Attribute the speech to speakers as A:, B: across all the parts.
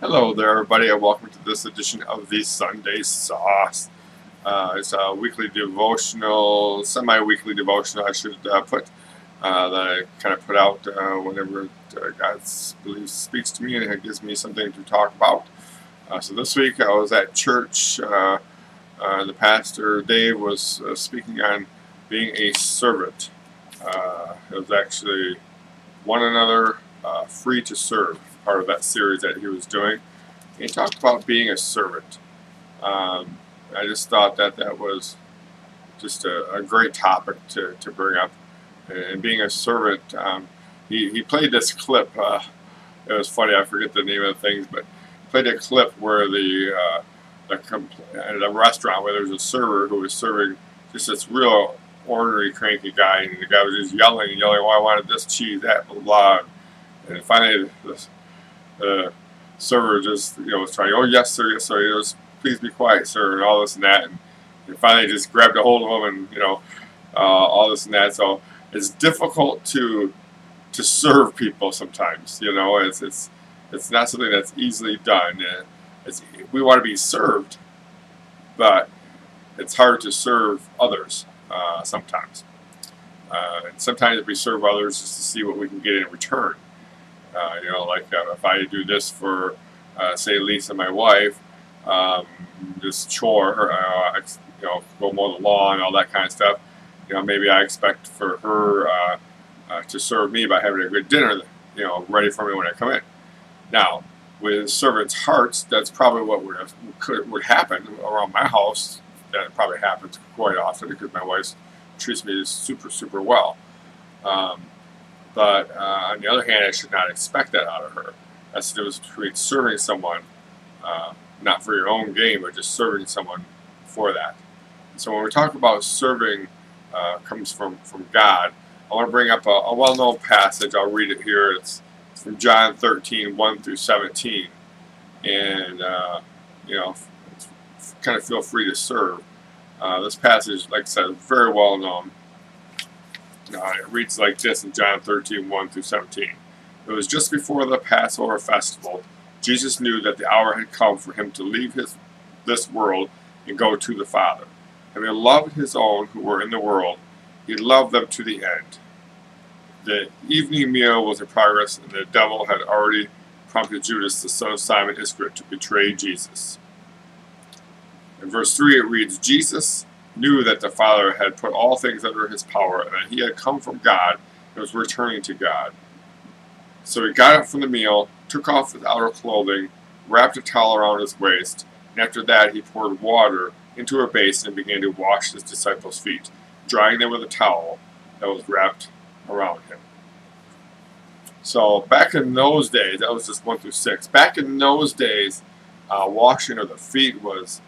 A: Hello there, everybody, and welcome to this edition of the Sunday Sauce. It's a weekly devotional, semi-weekly devotional, I should put, that I kind of put out whenever God speaks to me and it gives me something to talk about. So this week I was at church. The pastor, Dave, was speaking on being a servant. It was actually one another, free to serve, part of that series that he was doing. And he talked about being a servant. I just thought that was just a great topic to bring up. And being a servant, he played this clip. It was funny, I forget the name of the things, but he played a clip where at a restaurant where there was a server who was serving just this real ornery, cranky guy, and the guy was just yelling and yelling, "Oh, I wanted this cheese, that, blah, blah." And finally, the server just, was trying, "Oh, yes, sir, yes, sir. Just please be quiet, sir," and all this and that. And finally, just grabbed a hold of him, and all this and that. So it's difficult to serve people sometimes. It's not something that's easily done. We want to be served, but it's hard to serve others sometimes. And sometimes we serve others just to see what we can get in return. If I do this for, say, Lisa, my wife, this chore, go mow the lawn, all that kind of stuff. Maybe I expect for her to serve me by having a good dinner, ready for me when I come in. Now, with servants' hearts, that's probably what would happen around my house. That probably happens quite often because my wife treats me super, super well. But on the other hand, I should not expect that out of her. That's the difference between serving someone, not for your own gain, but just serving someone for that. So when we talk about serving comes from God, I want to bring up a well-known passage. I'll read it here. It's from John 13, 1 through 17. And, kind of feel free to serve. This passage, like I said, is very well known. It reads like this in John 13, 1 through 17. It was just before the Passover festival. Jesus knew that the hour had come for him to leave this world and go to the Father. Having loved his own who were in the world, he loved them to the end. The evening meal was in progress, and the devil had already prompted Judas, the son of Simon Iscariot, to betray Jesus. In verse 3 it reads, Jesus knew that the Father had put all things under his power, and that he had come from God and was returning to God. So he got up from the meal, took off his outer clothing, wrapped a towel around his waist, and after that he poured water into a basin and began to wash his disciples' feet, drying them with a towel that was wrapped around him. So back in those days, that was just 1 through 6. Back in those days, washing of the feet was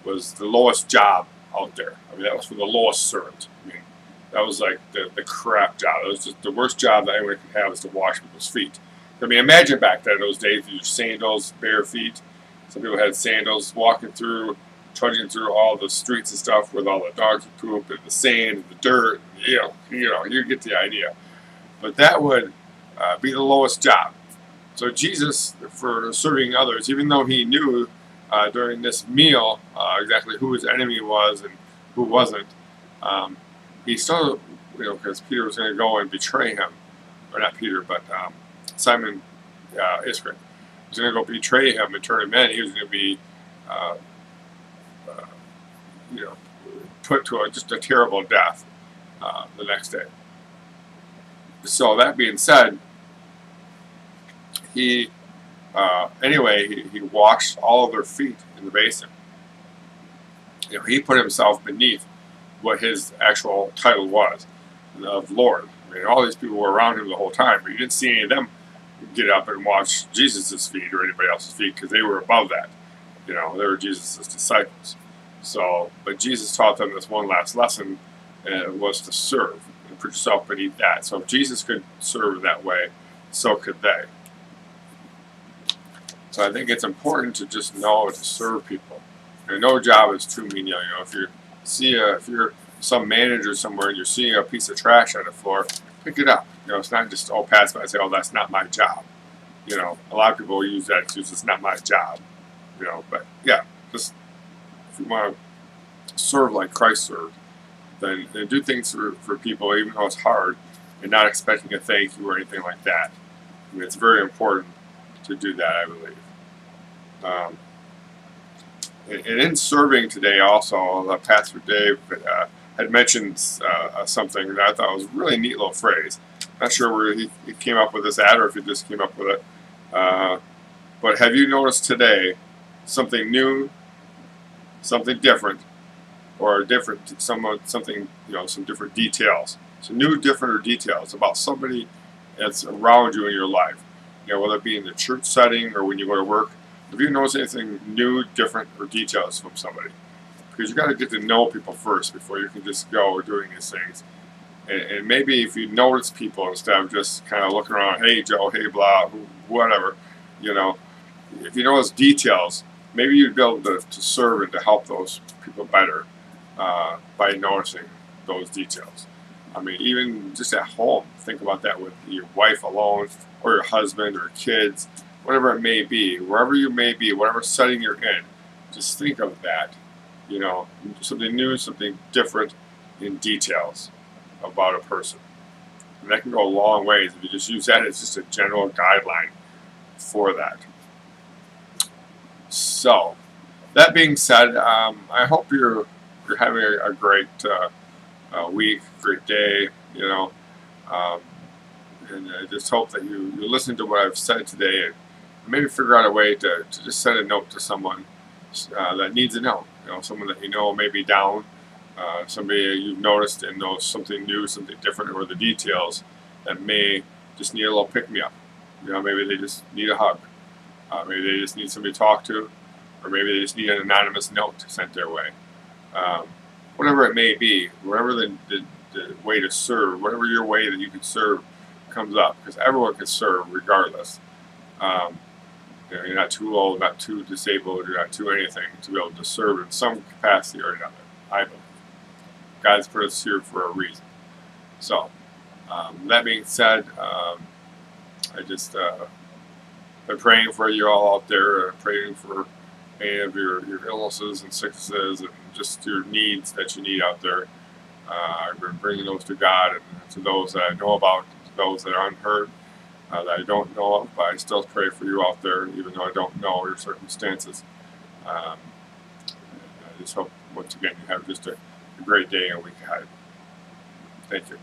A: the lowest job out there. I mean, that was for the lowest servant. I mean, that was like the crap job. It was just the worst job that anyone could have, is to wash people's feet. I mean, imagine back then, those days, your sandals, bare feet. Some people had sandals, walking through, trudging through all the streets and stuff with all the dogs and poop and the sand and the dirt. You get the idea. But that would be the lowest job. So Jesus, for serving others, even though he knew during this meal exactly who his enemy was and who wasn't, he still, because Peter was going to go and betray him, or not Peter, but Simon Iscariot was going to go betray him and turn him in. He was going to be, put to just a terrible death the next day. So that being said, he washed all of their feet in the basin. He put himself beneath what his actual title was, of Lord. I mean, all these people were around him the whole time, but you didn't see any of them get up and wash Jesus' feet or anybody else's feet, because they were above that. They were Jesus' disciples. So, but Jesus taught them this one last lesson, and it was to serve and put yourself beneath that. So if Jesus could serve that way, so could they. So I think it's important to just know to serve people. And no job is too menial. If you're some manager somewhere and you're seeing a piece of trash on the floor, pick it up. It's not just pass by and say, "Oh, that's not my job." A lot of people use that excuse, it's not my job, but yeah, just if you want to serve like Christ served, then do things for people, even though it's hard, and not expecting a thank you or anything like that. I mean, it's very important to do that, I believe. Um, and in serving today, also, Pastor Dave had mentioned something that I thought was a really neat little phrase. Not sure where he came up with this at, or if he just came up with it. But have you noticed today something new, something different, or something, some different details? Some new, different, or details about somebody that's around you in your life. Whether it be in the church setting or when you go to work. Have you noticed anything new, different, or details from somebody? Because you got to get to know people first before you can just go doing these things. And maybe if you notice people instead of just kind of looking around, hey Joe, hey blah, whatever, if you notice details, maybe you'd be able to serve and to help those people better by noticing those details. I mean, even just at home, think about that with your wife alone, or your husband, or kids, whatever it may be, wherever you may be, whatever setting you're in, just think of that, something new, something different in details about a person. And that can go a long ways if you just use that as just a general guideline for that. So, that being said, I hope you're having a great week, great day, and I just hope that you listen to what I've said today and maybe figure out a way to just send a note to someone that needs a note. Someone that may be down, somebody you've noticed and knows something new, something different, or the details that may just need a little pick-me-up. Maybe they just need a hug. Maybe they just need somebody to talk to, or maybe they just need an anonymous note sent their way. Whatever it may be, whatever the way to serve, whatever your way that you can serve comes up, because everyone can serve regardless. You're not too old, not too disabled, you're not too anything to be able to serve in some capacity or another. I believe God's put us here for a reason. So, that being said, I just been praying for you all out there, praying for any of your illnesses and sicknesses and just your needs that you need out there. I've been bringing those to God and to those that I know about, to those that are unheard, that I don't know of, but I still pray for you out there, even though I don't know your circumstances. I just hope, once again, you have just a great day and week ahead. Thank you.